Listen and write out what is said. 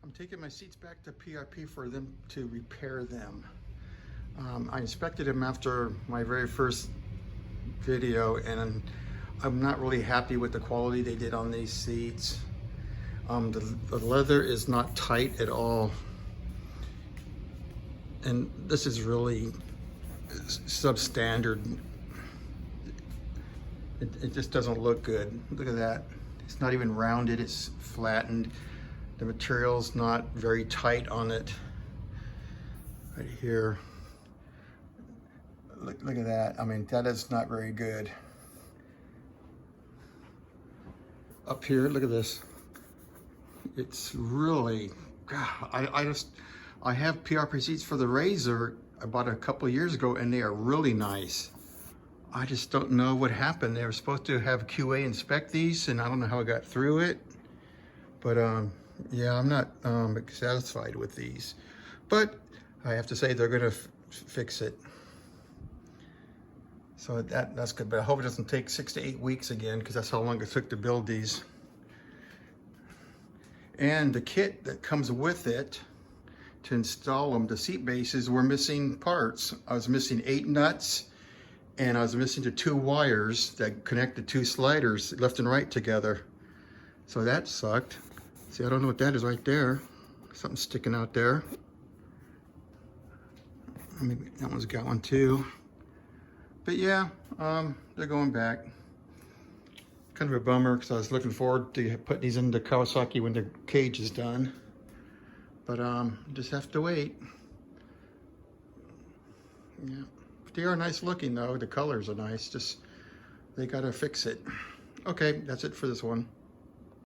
I'm taking my seats back to PRP for them to repair them. I inspected them after my very first video, and I'm not really happy with the quality they did on these seats. The leather is not tight at all. And this is really substandard. It just doesn't look good. Look at that. It's not even rounded, it's flattened. The material's not very tight on it. Right here. Look at that. I mean, that is not very good. Up here, look at this. It's really, God, I have PRP seats for the Razor I bought a couple of years ago, and they are really nice. I just don't know what happened. They were supposed to have QA inspect these, and I don't know how I got through it. But yeah, I'm not satisfied with these. But I have to say they're gonna fix it. So that's good, but I hope it doesn't take 6 to 8 weeks again, because that's how long it took to build these. And the kit that comes with it to install them, the seat bases, were missing parts. I was missing 8 nuts, and I was missing the 2 wires that connect the 2 sliders left and right together. So that sucked. See, I don't know what that is right there. Something sticking out there. Maybe that one's got one too. But yeah, they're going back. Kind of a bummer, because I was looking forward to putting these into Kawasaki when the cage is done. But just have to wait. Yeah, they are nice looking though. The colors are nice. Just they gotta fix it. Okay, that's it for this one.